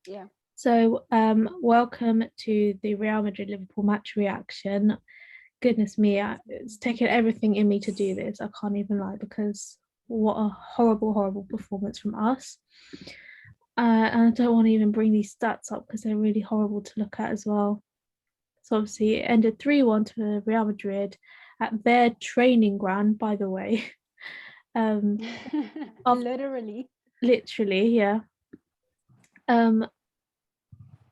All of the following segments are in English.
Yeah. So, welcome to the Real Madrid Liverpool match reaction. Goodness me, it's taken everything in me to do this. I can't even lie because what a horrible, horrible performance from us. And I don't want to even bring these stats up because they're really horrible to look at as well. So, obviously, it ended 3-1 to Real Madrid at their training ground, by the way. After, Literally. literally, yeah. Um,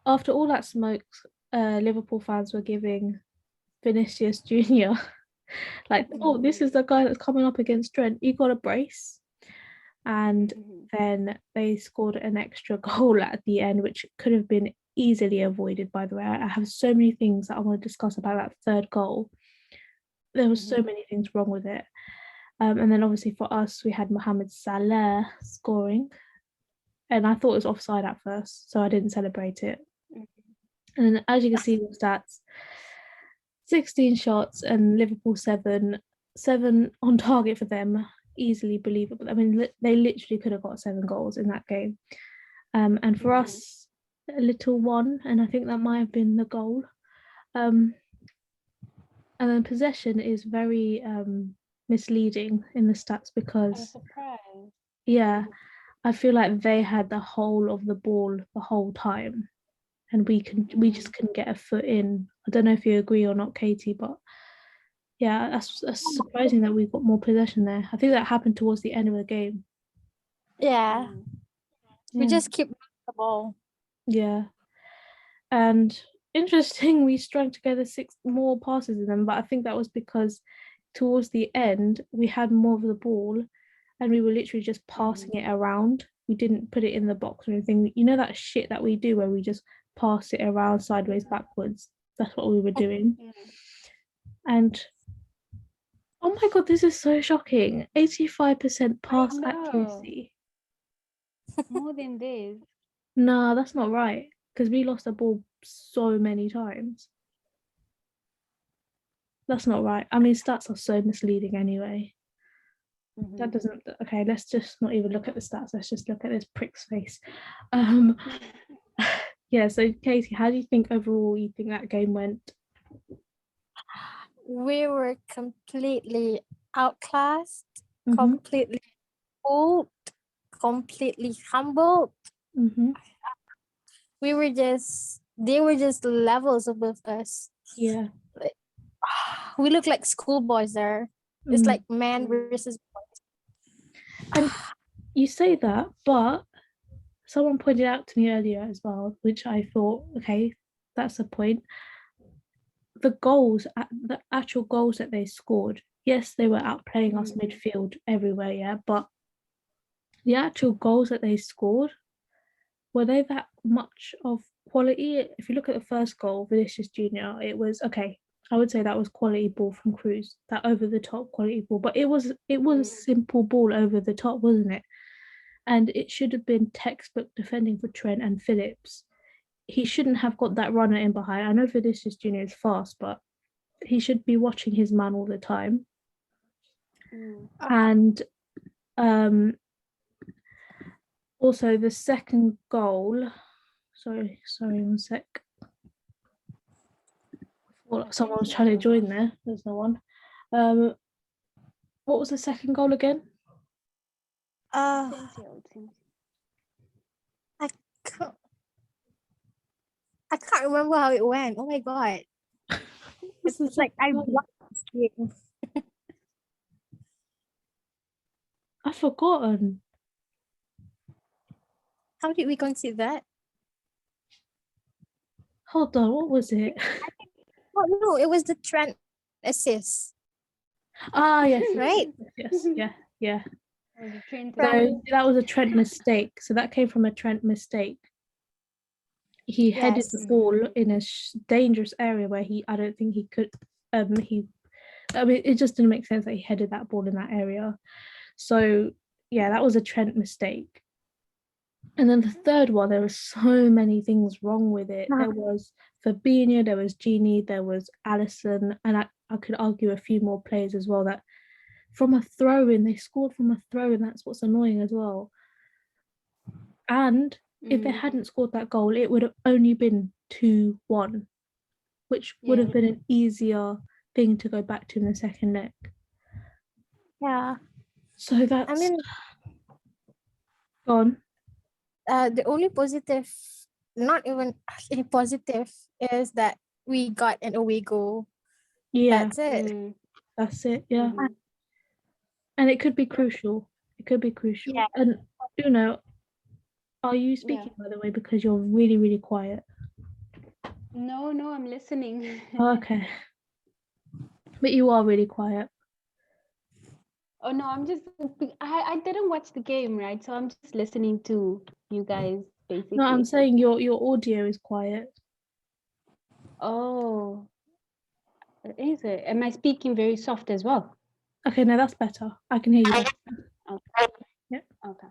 after all that smoke, Liverpool fans were giving Vinicius Jr. like, oh, this is the guy that's coming up against Trent. You got a brace. And then they scored an extra goal at the end, which could have been easily avoided, by the way. I have so many things that I want to discuss about that third goal. There was so many things wrong with it. And then obviously for us, we had Mohamed Salah scoring. And I thought it was offside at first, so I didn't celebrate it. And then, as you can see in the stats, 16 shots and Liverpool 7, 7 on target for them, easily believable. I mean, they literally could have got 7 goals in that game. And for us, a little one, and I think that might have been the goal. And then possession is very misleading in the stats I'm because, surprised. yeah, I feel like they had the whole of the ball the whole time, and we just couldn't get a foot in. I don't know if you agree or not, Katie, but yeah, that's surprising that we got more possession there. I think that happened towards the end of the game. Yeah, we Yeah, just keep the ball. yeah. And interesting, we strung together 6 more passes in them, but I think that was because towards the end we had more of the ball, and we were literally just passing it around. We didn't put it in the box or anything. You know that shit that we do where we just pass it around sideways, backwards. That's what we were doing. And oh my god, this is so shocking. 85% pass accuracy. More than this. Nah, that's not right. Because we lost the ball so many times. That's not right. I mean, stats are so misleading anyway. That doesn't. Okay, let's just not even look at the stats. Let's just look at this prick's face. Yeah. So, Katie, how do you think overall you think that game went? We were completely outclassed, Mm-hmm. completely fooled, completely humbled. Mm-hmm. They were just levels above us. Yeah. Like, we look like schoolboys there. It's like man versus And you say that, but someone pointed out to me earlier as well, which I thought, okay, that's a point. The actual goals that they scored, yes, they were outplaying us midfield everywhere, yeah, but the actual goals that they scored, were they that much of quality? If you look at the first goal, Vinicius Jr., it was okay. I would say that was quality ball from Cruz, that over the top quality ball, but it was simple ball over the top, wasn't it? And it should have been textbook defending for Trent and Phillips. He shouldn't have got that runner in behind. I know Vinicius Jr. is fast, but he should be watching his man all the time. And also the second goal. Sorry, 1 sec. Well, someone was trying to join there. There's no one. What was the second goal again? I can't, I can't remember how it went. Oh my god. It's like I blocked this game. I've forgotten. How did we concede that? Hold on, what was it? Oh no, it was the Trent assist. Yes. Right? Yes, yeah. So that was a Trent mistake. So that came from a Trent mistake. He headed the ball in a dangerous area where I don't think he could. I mean, it just didn't make sense that he headed that ball in that area. So yeah, that was a Trent mistake. And then the third one, there were so many things wrong with it. There was Fabinho, there was Genie, there was Allison, and I could argue a few more players as well that from a throw in, they scored from a throw in. That's what's annoying as well. And if they hadn't scored that goal, it would have only been 2-1, which would have been an easier thing to go back to in the second leg. Yeah. So that's I mean, gone. the only positive, not even actually positive, is that we got an away goal. Yeah, That's it. that's it. Yeah, and it could be crucial. It could be crucial. Yeah. And are you speaking by the way because you're really really quiet? No, I'm listening. Okay, but you are really quiet. Oh no, I'm just I didn't watch the game, right? So I'm just listening to you guys basically. No, I'm saying your audio is quiet. Oh, is it? Am I speaking very soft as well? Okay, no, that's better. I can hear you better. Okay. Yeah. Okay.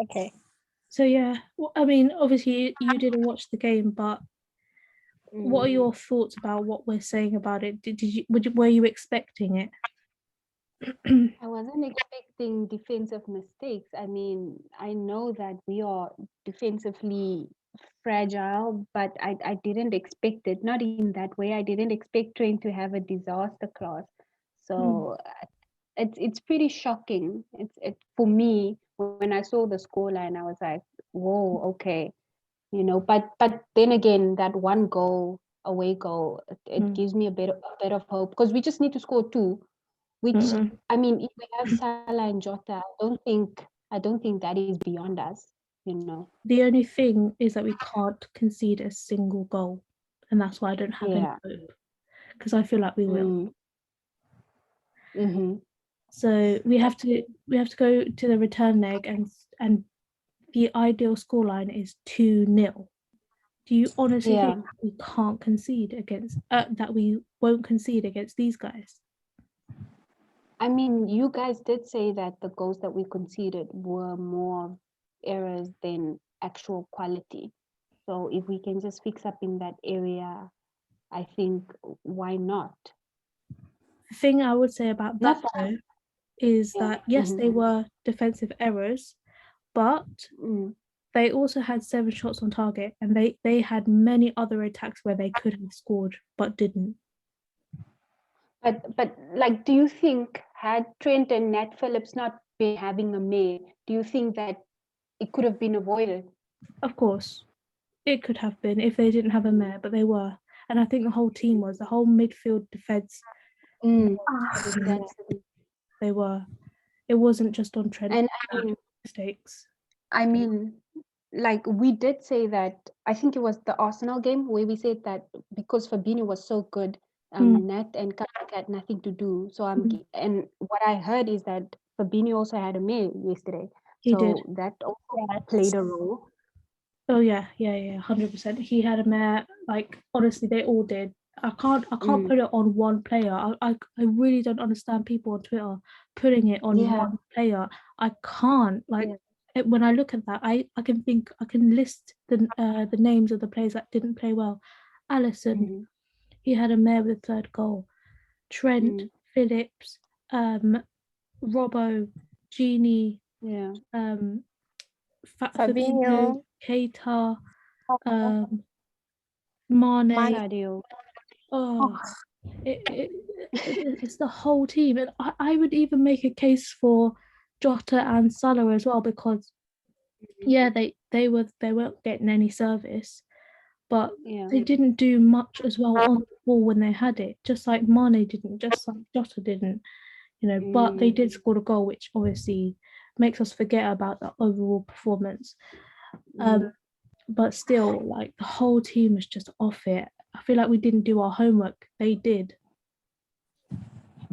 Okay. So yeah, I mean, obviously you didn't watch the game, but what are your thoughts about what we're saying about it? Were you expecting it? I wasn't expecting defensive mistakes. I mean, I know that we are defensively fragile, but I didn't expect it. Not in that way. I didn't expect Trent to have a disaster class. So it's pretty shocking. It's for me when I saw the scoreline, I was like, whoa, okay, But then again, that one goal, away goal, it gives me a bit of hope because we just need to score two. Which I mean, if we have Salah and Jota, I don't think that is beyond us. The only thing is that we can't concede a single goal, and that's why I don't have any hope because I feel like we will. So we have to go to the return leg, and the ideal scoreline is 2-0. Do you honestly think we can't concede against that we won't concede against these guys? I mean, you guys did say that the goals that we conceded were more errors than actual quality. So if we can just fix up in that area, I think why not? The thing I would say about that though is that yes, they were defensive errors, but they also had 7 shots on target, and they had many other attacks where they could have scored but didn't. But like, do you think had Trent and Nat Phillips not been having a mare, do you think that it could have been avoided? Of course, it could have been if they didn't have a mare, but they were, and I think the whole team was, the whole midfield defense. They were. It wasn't just on Trent and I mean, mistakes. I mean, like we did say that. I think it was the Arsenal game where we said that because Fabinho was so good, Nat and Kabak had nothing to do. So and what I heard is that Fabinho also had a mare yesterday. He did. That also played a role. Oh yeah, 100%. He had a mare. Like honestly, they all did. I can't put it on one player. I really don't understand people on Twitter putting it on one player. I can't. When I look at that, I can list the names of the players that didn't play well. Alisson, he had a mare with a third goal. Trent, Phillips, Robbo, Genie, Fabinho, Keita, Mane. Oh, it's the whole team, and I would even make a case for Jota and Salah as well because they weren't getting any service, but they didn't do much as well on the ball when they had it. Just like Mane didn't, just like Jota didn't, But they did score a goal, which obviously makes us forget about the overall performance. But still, like the whole team was just off it. I feel like we didn't do our homework. They did.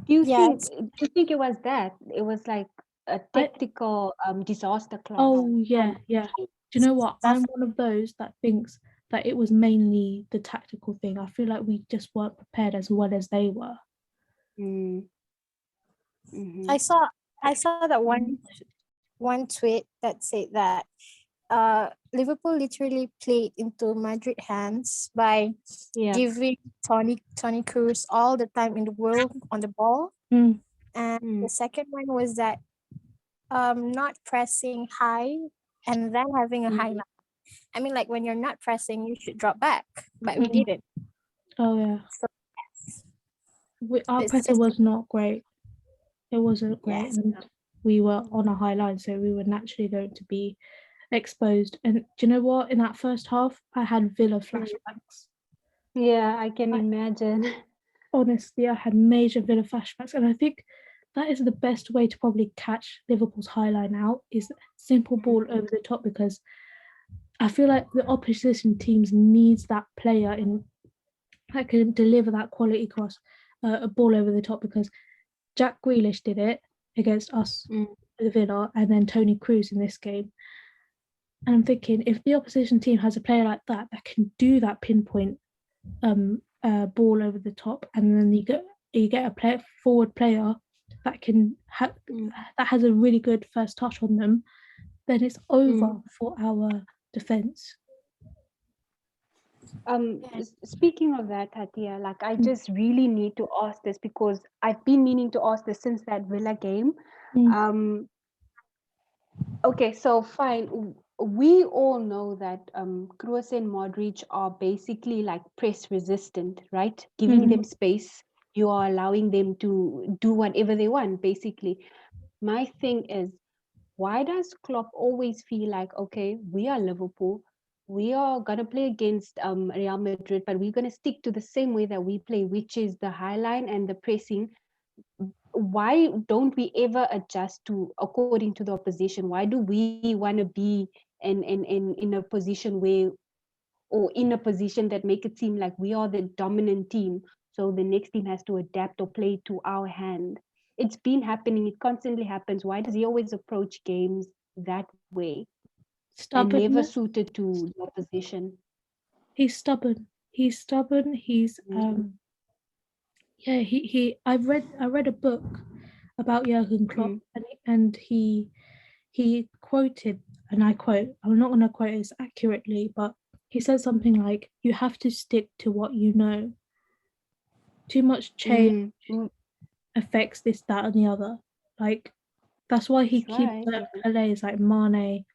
Do you think it was that? It was like a tactical disaster class. Oh yeah. Do you know what? I'm one of those that thinks that it was mainly the tactical thing. I feel like we just weren't prepared as well as they were. I saw that one tweet that said that Liverpool literally played into Madrid hands by giving Tony Cruz all the time in the world on the ball. And the second one was that not pressing high and then having a high Mm. line. I mean, like when you're not pressing, you should drop back, but we didn't. Oh yeah, So our it's pressure just was not great. It wasn't great, yes. and we were on a high line, so we were naturally going to be exposed. And do you know what? In that first half, I had Villa Mm. flashbacks. Yeah, I can I, imagine. honestly, I had major Villa flashbacks, and I think that is the best way to probably catch Liverpool's high line out is simple ball over the top, because I feel like the opposition teams needs that player in that can deliver that quality cross, a ball over the top, because Jack Grealish did it against us, Mm. the Villa, and then Tony Cruz in this game. And I'm thinking, if the opposition team has a player like that that can do that pinpoint ball over the top, and then you get a forward player that can Mm. that has a really good first touch on them, then it's Mm. over for our defense. Speaking of that, Tatia, like I just really need to ask this because I've been meaning to ask this since that Villa game. Mm. Um, okay, so fine. We all know that Kroos and Modric are basically like press resistant, right? Giving them space, you are allowing them to do whatever they want, basically. My thing is, why does Klopp always feel like, okay, we are Liverpool, we are gonna play against Real Madrid, but we're gonna stick to the same way that we play, which is the high line and the pressing. Why don't we ever adjust to according to the opposition? Why do we want to be in a position where or in a position that make it seem like we are the dominant team, so the next team has to adapt or play to our hand? It's been happening, it constantly happens. Why does he always approach games that way and never Stubbornness. suited to the opposition? He's stubborn. He's stubborn. He's Mm. yeah. I read a book about Jurgen Klopp, Mm. and he quoted, and I quote, I'm not going to quote this accurately, but he said something like, "You have to stick to what you know. Too much change Mm. Mm. affects this, that, and the other." Like that's why he That's keeps right. players like Mane,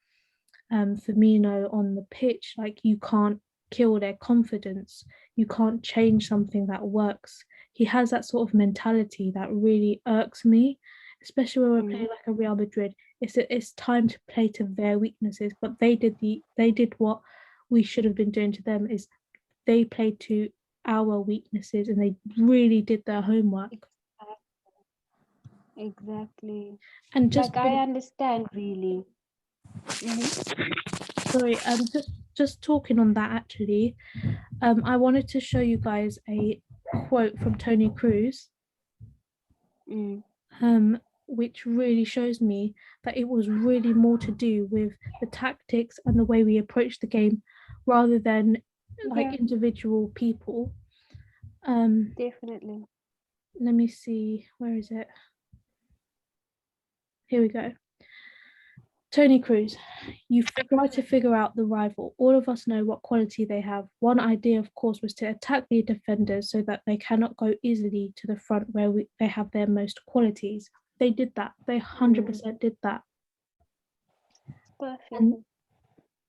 Firmino on the pitch. Like you can't kill their confidence. You can't change something that works. He has that sort of mentality that really irks me, especially when we're Mm. playing like a Real Madrid. It's time to play to their weaknesses, but they did what we should have been doing to them is they played to our weaknesses, and they really did their homework. Exactly. And Like I understand really. Mm-hmm. sorry, just talking on that actually, I wanted to show you guys a quote from Tony Cruz, Mm. which really shows me that it was really more to do with the tactics and the way we approach the game rather than like Yeah, individual people. Um, definitely. let me see, where is it? Here we go. Tony Cruz, you try to figure out the rival. All of us know what quality they have. One idea, of course, was to attack the defenders so that they cannot go easily to the front where they have their most qualities. They did that. They Mm. 100% did that. And, Perfectly.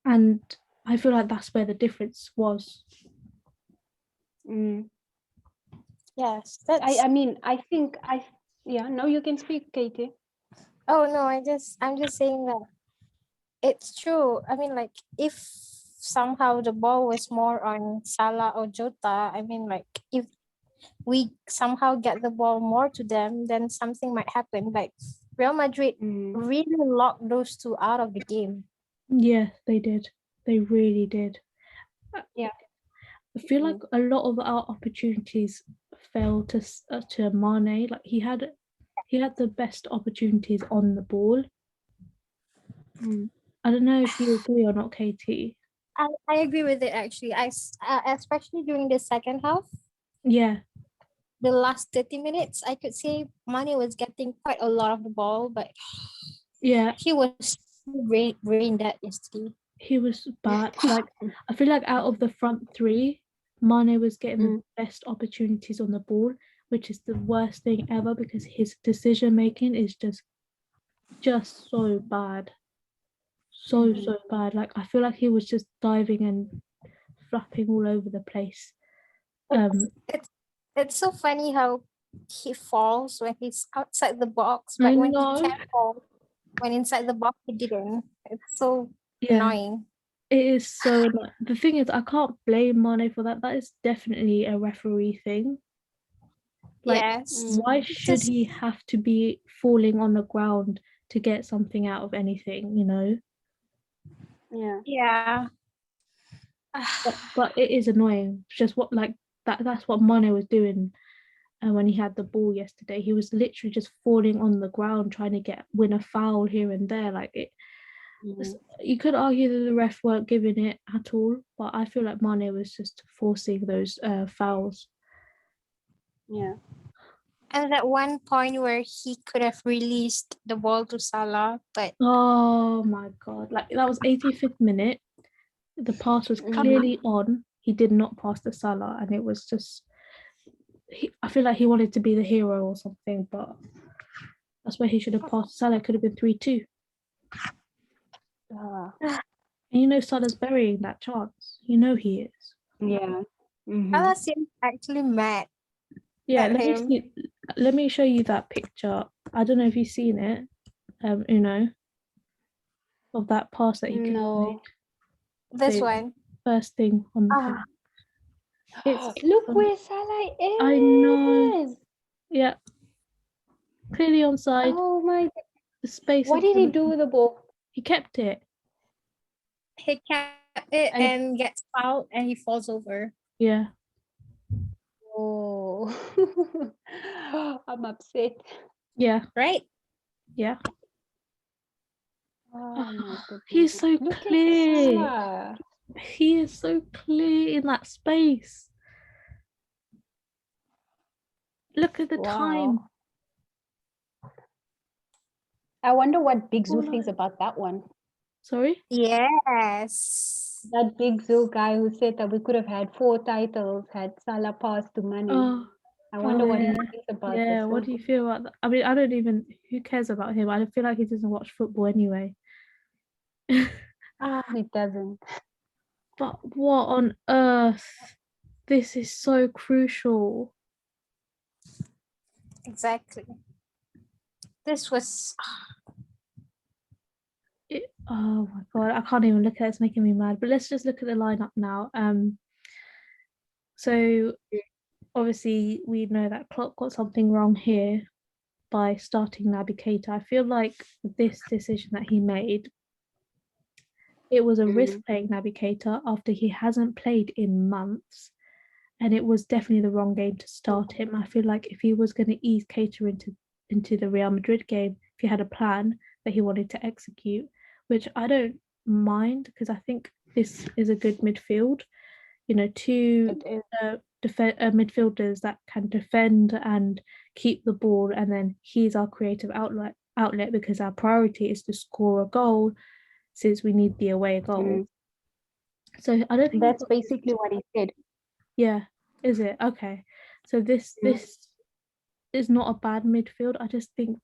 and I feel like that's where the difference was. Mm. Yes, I mean, I think yeah, now you can speak, Katie. oh no, I'm just saying that it's true. I mean, like if somehow the ball was more on Salah or Jota, I mean, like if we somehow get the ball more to them, then something might happen. Like Real Madrid Mm. really locked those two out of the game. Yeah, they did. They really did. Yeah. I feel like Mm. a lot of our opportunities fell to Mane. Like he had the best opportunities on the ball. Mm. I don't know if you agree or not, Katie. I agree with it actually. Especially during the second half, Yeah, the last 30 minutes, I could say Mane was getting quite a lot of the ball, but yeah, he was brain dead yesterday. he was bad. Like I feel like out of the front three, Mane was getting the Mm. best opportunities on the ball, which is the worst thing ever because his decision making is just so bad, so bad. Like I feel like he was just diving and flapping all over the place. It's it's it's so funny how he falls when he's outside the box, I but when he know. can't fall when inside the box he didn't. It's so Yeah, annoying. it is so. The thing is, I can't blame Mane for that. That is definitely a referee thing. Like, Yes. why Mm. should Just he have to be falling on the ground to get something out of anything? You know. Yeah. yeah. But it is annoying. Just what like that's what Mane was doing when he had the ball yesterday. He was literally just falling on the ground trying to win a foul here and there. Like Mm. you could argue that the ref weren't giving it at all, but I feel like Mane was just forcing those fouls. Yeah. And at one point where he could have released the ball to Salah, but Oh my god! Like that was 85th minute. The pass was Mm. clearly on. He did not pass the Salah, and it was just. I feel like he wanted to be the hero or something, but that's where he should have passed Salah. It could have been 3-2. Ah. And you know Salah's burying that chance. You know he is. Yeah. Mm-hmm. Salah seems actually mad Yeah, at him. let me show you that picture. I don't know if you've seen it, Uno, of that pass that he could have made. No. This So one. first thing on the Ah, thing. It's Look where Salah I know. is. Yeah, clearly on side. Oh my. The space What in did he front of do him. with the ball? He kept it. he kept it And and gets fouled and he falls over. Yeah. oh, I'm upset. Yeah. Right? Yeah. Oh my goodness. He's so Look at clear. Salah. He is so clear in that space. Look at the time. Wow. I wonder what Big Zoo Oh, thinks about that one. sorry? Yes. That Big Zoo guy who said that we could have had 4 titles had Salah passed to Mane. Oh, I wonder what he yeah. thinks about Yeah, this what one. do you feel about that? I mean, I don't even, who cares about him? I don't feel like he doesn't watch football anyway. It doesn't. But what on earth? This is so crucial. Exactly. This was Oh my god, I can't even look at it. It's making me mad. But let's just look at the lineup now. So obviously we know that Klopp got something wrong here by starting Naby Keita. I feel like this decision that he made, it was a risk playing Naby Keita after he hasn't played in months, and it was definitely the wrong game to start him. I feel like if he was going to ease Keita into the Real Madrid game, if he had a plan that he wanted to execute, which I don't mind because I think this is a good midfield. You know, two It is. midfielders that can defend and keep the ball, and then he's our creative outlet because our priority is to score a goal since we need the away goal. Mm. So I don't think he's That's got, basically what he said. yeah, is it? Okay. So this is not a bad midfield. I just think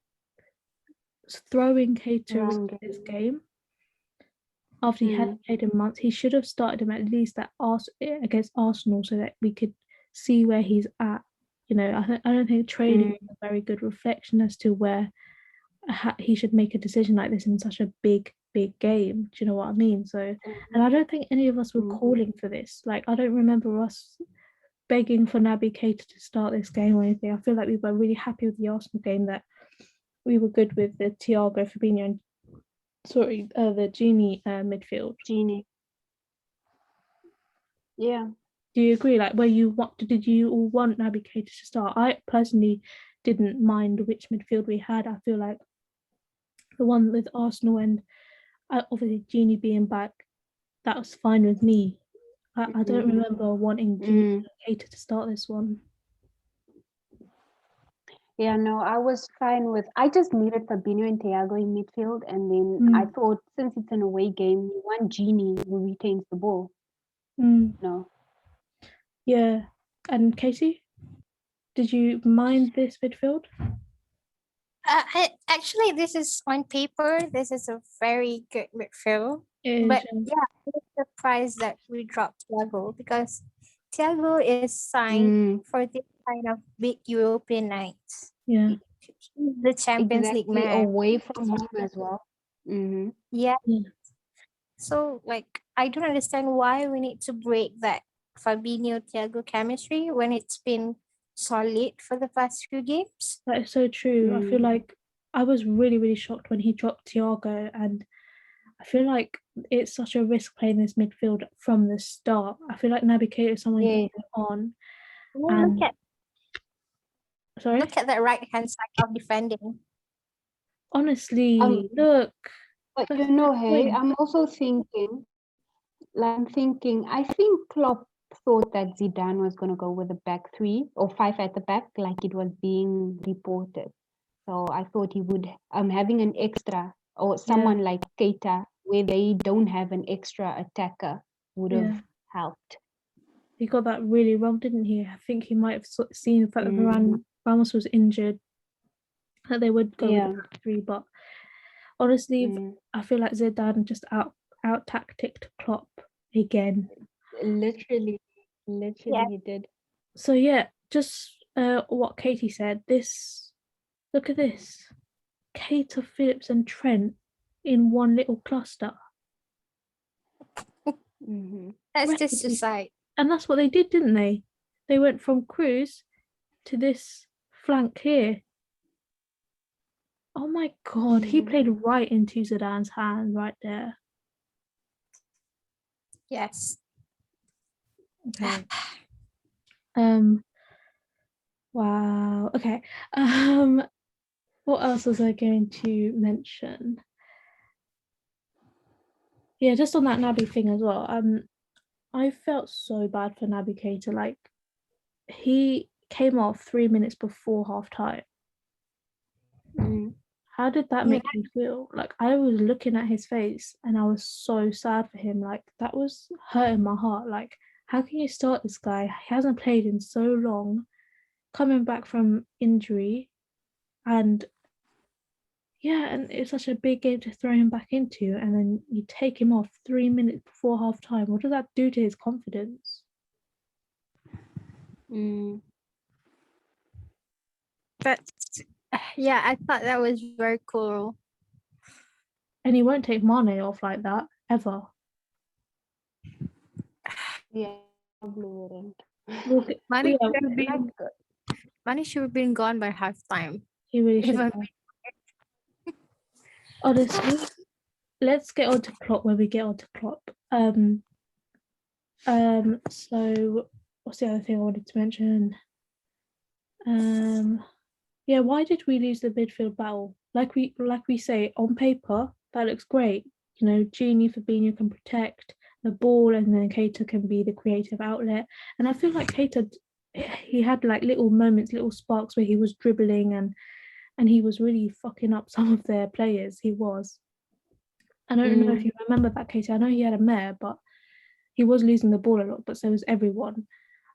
throwing Keita Wrong into this game. game after he hadn't played in months, he should have started him at least against Arsenal so that we could see where he's at. You know, I don't think training is a very good reflection as to where he should make a decision like this in such a big game. Do you know what I mean? So, and I don't think any of us were calling for this. Like, I don't remember us begging for Naby Keita to start this game or anything. I feel like we were really happy with the Arsenal game, that we were good with the Thiago, Fabinho, and the Genie midfield. Genie. Yeah. Do you agree? Like, did you all want Naby Keita to start? I personally didn't mind which midfield we had. I feel like the one with Arsenal and obviously Genie being back, that was fine with me. I don't remember wanting Genie Keita to start this one. Yeah, no, I was fine with. I just needed Fabinho and Thiago in midfield, and then I thought since it's an away game, you want Genie who retains the ball. No. Yeah, and Casey, did you mind this midfield? Actually, this is on paper. This is a very good midfield. Is But yeah, I'm surprised that we dropped Thiago because Thiago is signed Mm, for this kind of big European nights. yeah. He's the Champions League exactly. man. Away from home as well. Mm-hmm. Yeah. Yeah. So like I don't understand why we need to break that Fabinho Thiago chemistry when it's been solid for the past few games. That is so true. I feel Mm, like I was really, really shocked when he dropped Thiago, and I feel like it's such a risk playing this midfield from the start. I feel like Naby Keita is someone you yeah. can put on, I mean, and sorry, look at that right hand side of defending. honestly, Um, look, but that's you the know, hey, point. I'm also thinking, I think Klopp thought that Zidane was going to go with a back three or five at the back, like it was being reported. So I thought he would, having an extra or Yeah, someone like Keita, where they don't have an extra attacker, would have yeah. helped. He got that really wrong, didn't he? I think he might have seen the fact that Mm, Ramos was injured, that they would go with the yeah. back three. But honestly, Mm, I feel like Zidane just out tacticked Klopp again. literally, Yeah. literally, he did. So yeah, just what Katie said. This look at this, Keita, Phillips, and Trent in one little cluster. Hmm. That's Rest just of these- suicide. And that's what they did, didn't they? They went from Cruz to this flank here. Oh my god, he Hmm. played right into Zidane's hand right there. Yes. Okay. Um. Wow. Okay. Um. What else was I going to mention? Yeah, just on that Naby thing as well. I felt so bad for Naby Keita. Like he came off 3 minutes before half time. Mm. How did that Yeah. make you feel? Like I was looking at his face and I was so sad for him. Like that was hurting my heart. Like how can you start this guy? He hasn't played in so long, coming back from injury, and yeah, and it's such a big game to throw him back into, and then you take him off 3 minutes before half time. What does that do to his confidence? Mm. But yeah, I thought that was very cool. And he won't take Mane off like that ever. Yeah, probably wouldn't. Look, Mane yeah, should have Like, been Mane should have been gone by halftime. he really should Even have. Honestly, let's get on to Klopp when we get on to Klopp. So what's the other thing I wanted to mention? Yeah, why did we lose the midfield battle? Like we say, on paper, that looks great. You know, Genie Fabinho can protect the ball and then Keita can be the creative outlet. And I feel like Keita he had like little moments, little sparks where he was dribbling and he was really fucking up some of their players. He was. I don't know if mm, you remember that, Katie. I know he had a mare, but he was losing the ball a lot, but so was everyone.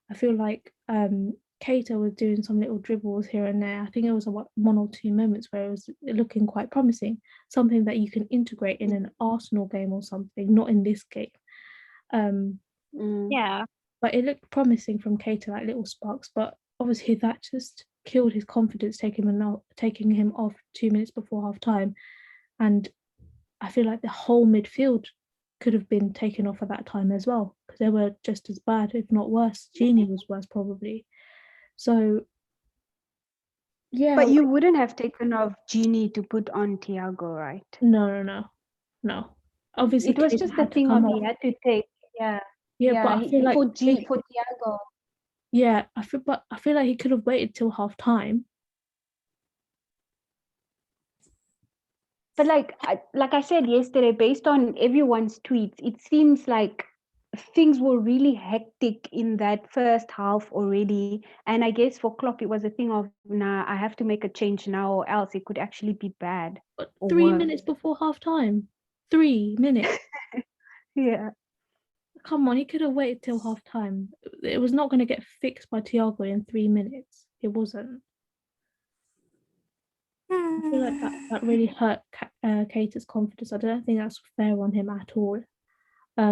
I feel like Keita was doing some little dribbles here and there. I think it was one or two moments where it was looking quite promising, something that you can integrate in an Arsenal game or something, not in this game. Um, mm, yeah. but it looked promising from Keita, like little sparks. But obviously, that just killed his confidence, taking him off 2 minutes before half time. And I feel like the whole midfield could have been taken off at that time as well because they were just as bad, if not worse. Genie was worse probably. So yeah, but you wouldn't have taken off Genie to put on Thiago, right? no. Obviously, It was Keita just the had to thing of come he off. had to take, yeah, Yeah, but yeah, I feel like for Thiago. I feel like he could have waited till half time. But like I said yesterday, based on everyone's tweets, it seems like things were really hectic in that first half already. And I guess for Klopp, it was a thing of, nah, I have to make a change now, or else it could actually be bad But or 3 minutes worse. before half time. 3 minutes. Yeah. Come on, he could have waited till half time. It was not going to get fixed by Thiago in 3 minutes. It wasn't. I feel like that really hurt Keita's confidence. I don't think that's fair on him at all. I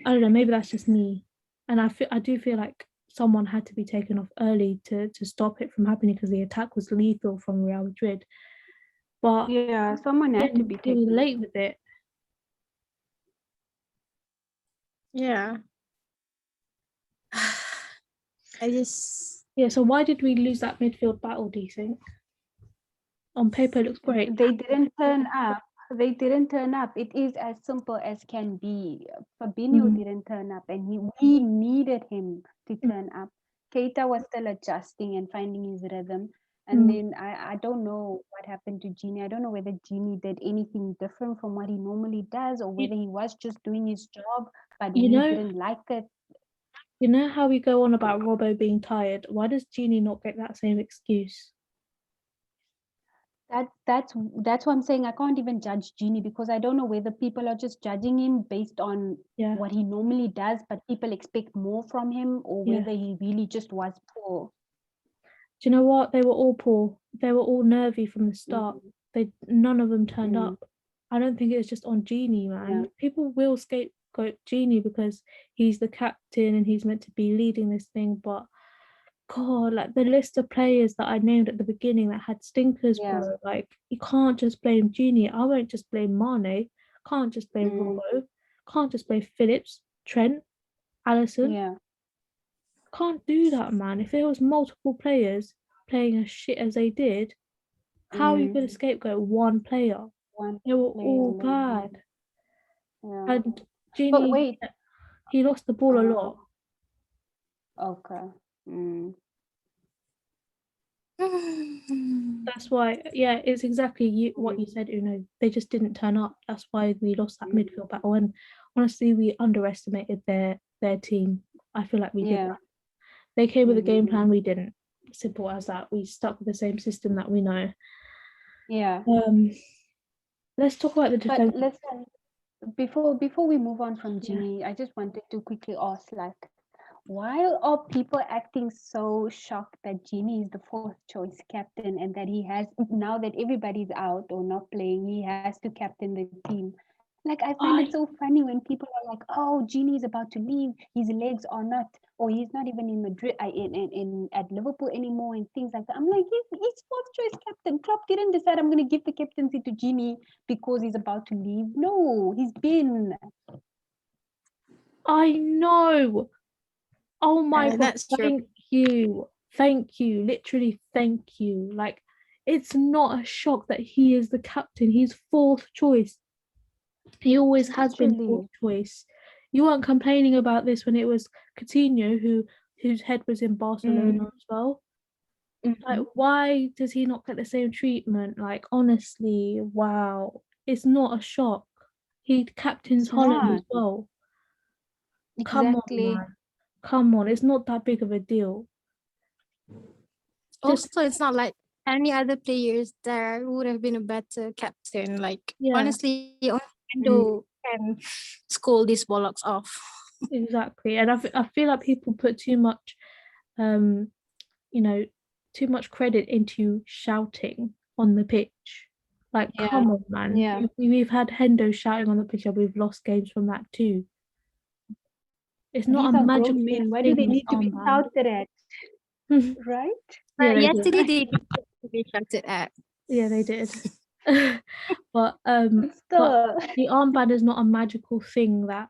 don't know, maybe that's just me. And I do feel like someone had to be taken off early to stop it from happening because the attack was lethal from Real Madrid. But yeah, someone had to be he was taken. late with it. Yeah. I just Yeah, so why did we lose that midfield battle, do you think? On paper, it looks great. They didn't turn up. They didn't turn up. It is as simple as can be. Fabinho Mm. didn't turn up, and we needed him to turn up. Keita was still adjusting and finding his rhythm. And then I don't know what happened to Genie. I don't know whether Genie did anything different from what he normally does, or whether he was just doing his job, but You we know, didn't like it. you know how we go on about Robbo being tired? Why does Genie not get that same excuse? That's what I'm saying. I can't even judge Genie because I don't know whether people are just judging him based on Yeah, what he normally does, but people expect more from him, or yeah. whether he really just was poor. Do you know what? They were all poor. They were all nervy from the start. None of them turned Mm, up. I don't think it's just on Genie, yeah, man. People will scapegoat Genie because he's the captain and he's meant to be leading this thing, but God, like the list of players that I named at the beginning that had stinkers, yeah, bro. Like you can't just blame Genie. I won't just blame Mane. Can't just blame mm, Robbo. Can't just blame Phillips, Trent, Allison. yeah, Can't do that, man. If there was multiple players playing as shit as they did, how are you mm. going to scapegoat one player? One They were player all alone. bad. Yeah, And but Genie, wait. he lost the ball a Uh, lot. okay. Mm, That's why, yeah, it's exactly what mm, you said, Uno. They just didn't turn up. That's why we lost that mm. midfield battle. And honestly, we underestimated their team. I feel like we did Yeah. that. They came with a game Mm-hmm. plan, we didn't. Simple as that. We stuck with the same system that we know. Yeah. Let's talk about the But defense. listen, before we move on from Yeah. Genie, I just wanted to quickly ask, like, why are people acting so shocked that Genie is the fourth choice captain and that he has, now that everybody's out or not playing, he has to captain the team? Like, I find it I so funny when people are like, oh, Genie is about to leave, his legs are not, or he's not even in Madrid, in at Liverpool anymore, and things like that. I'm like, he's fourth choice captain. Klopp didn't decide I'm going to give the captaincy to Genie because he's about to leave. No, he's been. I know. Oh my God, that's true. thank you. Thank you. Literally, thank you. Like, it's not a shock that he is the captain. He's fourth choice. He always has been fourth Literally. choice. You weren't complaining about this when it was Coutinho whose head was in Barcelona as well. Like, Mm-hmm. why does he not get the same treatment? Like, honestly, wow. It's not a shock. He captains It's Holland as not. well. Come on, Exactly. man. Come on. It's not that big of a deal. Just Also, it's not like any other players there would have been a better captain. Like yeah, honestly, only Mm, Endo can scold these bollocks off. exactly. And I feel like people put too much um, you know, too much credit into shouting on the pitch. Like, yeah. come on, man. Yeah. We've had Hendo shouting on the pitch and we've lost games from that too. It's not a These are grown magical men. Why do thing, they this need to be armband. shouted at? Right? Yeah, they did. Yesterday they did to be shouted at. Yeah, they did. but but Still. the armband is not a magical thing that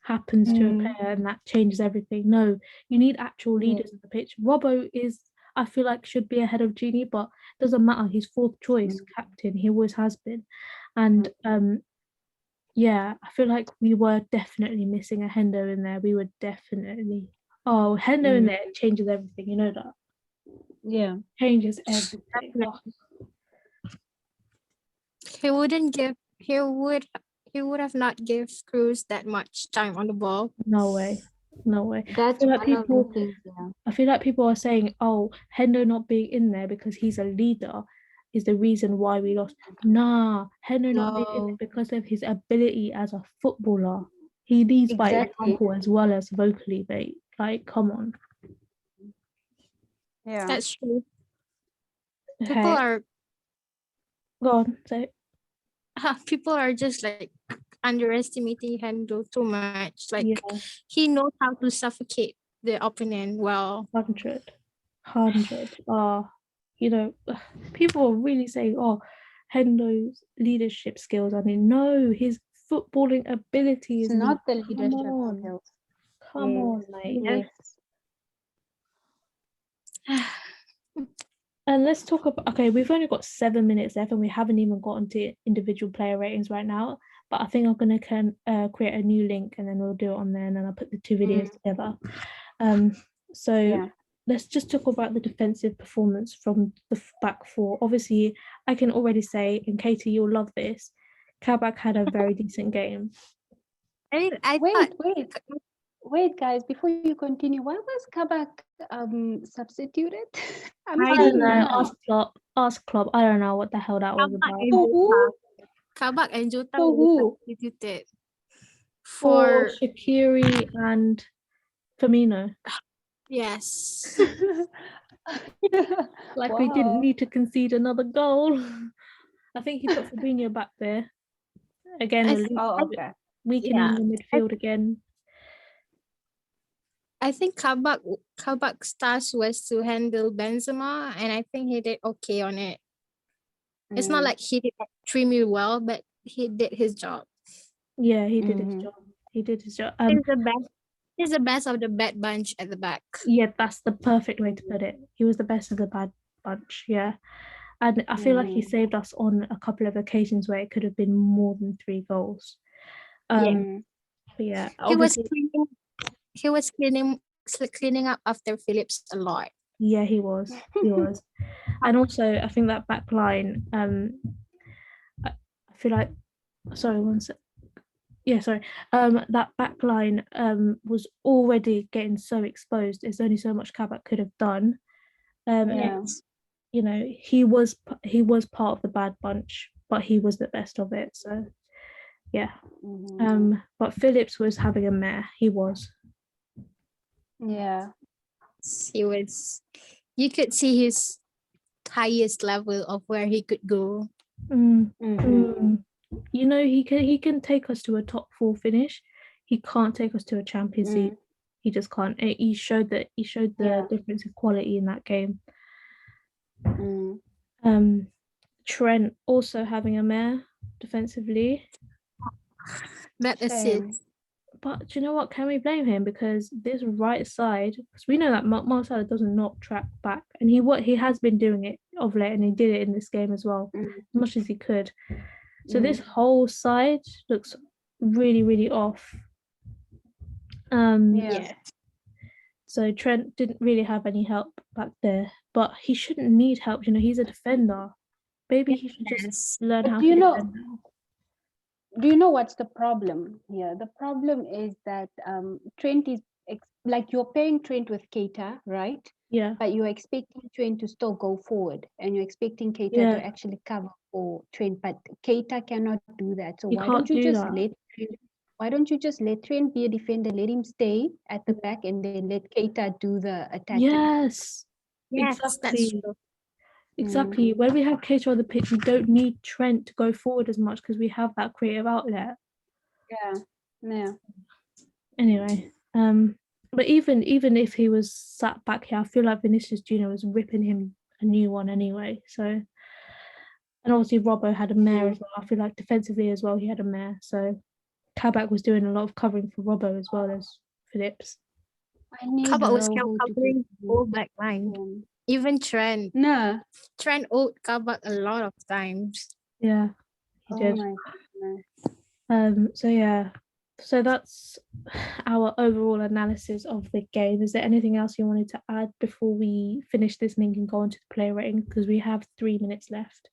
happens to a Mm, player and that changes everything. No, you need actual yeah. leaders on the pitch. Robbo is, I feel like, should be ahead of Genie, but doesn't matter. He's fourth choice Mm, captain. He always has been, and yeah, I feel like we were definitely missing a Hendo in there. We were definitely. Oh, Hendo in mm, there changes everything. You know that yeah. changes everything. Oh, Definitely. He wouldn't give. He would have not give Cruz that much time on the ball. no way. No way. That's one of the things, yeah. I feel like people are saying, "Oh, Hendo not being in there because he's a leader is the reason why we lost." Nah, Hendo not being in there No, because of his ability as a footballer. He leads by exactly. example as well as vocally, mate. Like, come on. Yeah. That's true. People Hey, are Go on. So People are just like underestimating Hendo too much. Like yeah, he knows how to suffocate the opponent well. 100. People are really saying, "Oh, Hendo's leadership skills." I mean, no, his footballing ability It's is elite. not the Come leadership on, skills. come Yes, on, mate. Yes. And let's talk about. Okay, we've only got 7 minutes left, and we haven't even gotten to individual player ratings right now. But I think I'm gonna create a new link, and then we'll do it on there, and then I'll put the two videos together. So Yeah. let's just talk about the defensive performance from the back four. Obviously, I can already say, and Katie, you'll love this. Kabak had a very decent game. I Wait, thought wait, guys! Before you continue, why was Kabak substituted? I'm I I don't saying don't know. know. now. Ask Klopp. I don't know what the hell that was Kabak about. and For Jota. who? Kabak and Jota For were who? substituted For for Shaqiri and Firmino. yes. Like we didn't Wow. need to concede another goal. I think he put Fabinho back there again, I th- Oh, I okay. weakening yeah. the I, midfield again. I think Kabak's task was to handle Benzema, and I think he did okay on it. It's not Mm. like he did extremely well, but he did his job. Yeah, he did his Mhm. job. He did his job. He's the best. He's the best of the bad bunch at the back. Yeah, that's the perfect way to put it. He was the best of the bad bunch. Yeah, and I feel like he Mhm. saved us on a couple of occasions where it could have been more than 3 goals. Yeah. Mm. But yeah, He was obviously, cleaning. He was cleaning up after Phillips a lot. yeah, he was. He was. And also, I think that back line. I feel like. Sorry, one sec. Yeah, sorry. That back line was already getting so exposed. There's only so much Kabak could have done. Yeah. Yes. You know, he was part of the bad bunch, but he was the best of it. So yeah. Mhm. But Phillips was having a mare. He was. Yeah. He was. You could see his highest level of where he could go. Mm, Mhm. mm. You know, he can take us to a top four finish. He can't take us to a Champions League. Mm. He just can't. He showed the Yeah. difference in quality in that game. Mm. Um, Trent also having a mare defensively. That Same. assist. But do you know what? Can we blame him? Because this right side, because we know that Marcelo does not track back, and he has been doing it of late, and he did it in this game as well, Mm. as much as he could. So this Mm. whole side looks really, really off. Um, Yeah. Yeah. so Trent didn't really have any help back there, but he shouldn't need help. You know, he's a defender. Maybe he should just Yes. learn But how to defend now. do you know what's the problem here? The problem is that Trent is like you're pairing Trent with Keita, right? Yeah, But you're expecting Trent to still go forward, and you're expecting Keita yeah. to actually cover for Trent. But Keita cannot do that. So You can't do that. why don't you just let Trent be a defender? Let him stay at the back, and then let Keita do the attacking. Yes, Yes, that's exactly. true. Mm. Exactly. When we have Keita on the pitch, we don't need Trent to go forward as much because we have that creative outlet. Yeah. Yeah. Anyway, but even if he was sat back here, I feel like Vinicius Junior was ripping him a new one anyway. So, and obviously Robbo had a mare as well. I feel like defensively as well, he had a mare. So Kabak was doing a lot of covering for Robbo as well as Phillips. I need Kabak was Rojo to do covering the whole back line. Even Trent. No. Trent owed Kabak a lot of times. Yeah, he Oh did. my goodness. So yeah, so that's our overall analysis of the game. Is there anything else you wanted to add before we finish this link and go on to the player rating? Because we have 3 minutes left.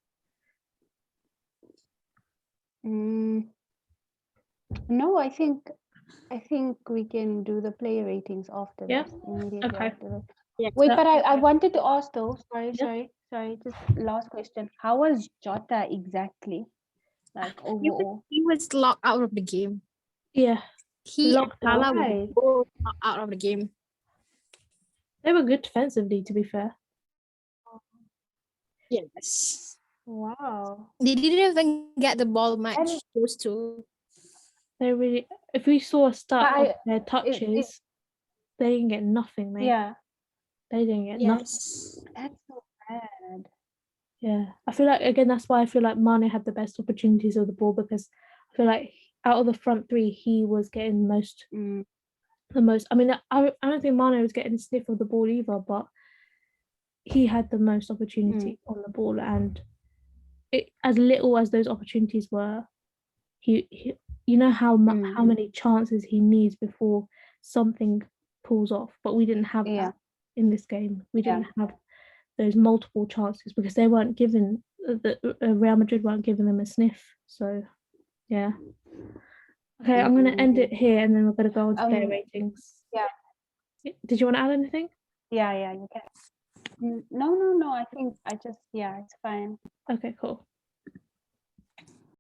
Mm, no, I think we can do the player ratings after Yeah. this, immediately Okay. after this. Yeah. Wait, So but I wanted to ask though. Sorry, yeah, sorry. Just last question. How was Jota exactly? Like overall? He was locked out of the game. yeah, He and locked out. Salah were Why? both locked out of the game. They were good defensively, to be fair. Yes. Wow. They didn't even get the ball much. And Those two. They really. If we saw a but stat of their it touches, they didn't get nothing, mate. yeah, They didn't get nothing. Yes. that's so bad. Yeah, I feel like again that's why I feel like Mane had the best opportunities of the ball, because I feel like out of the front three he was getting Mm, the most. I mean, I don't think Mane was getting a sniff of the ball either, but he had the most mm, opportunity on the ball, and it, as little as those opportunities were, he you know how mm. how many chances he needs before something pulls off, but we didn't have Yeah, that in this game. We yeah. didn't have those multiple chances because they weren't given the Real Madrid weren't giving them a sniff. So yeah. Okay, I'm gonna end it Mm. here and then we're gonna go on to player Um, ratings. yeah, Did you want to add anything? yeah, you can. No, I think I just, yeah, it's fine. Okay, cool.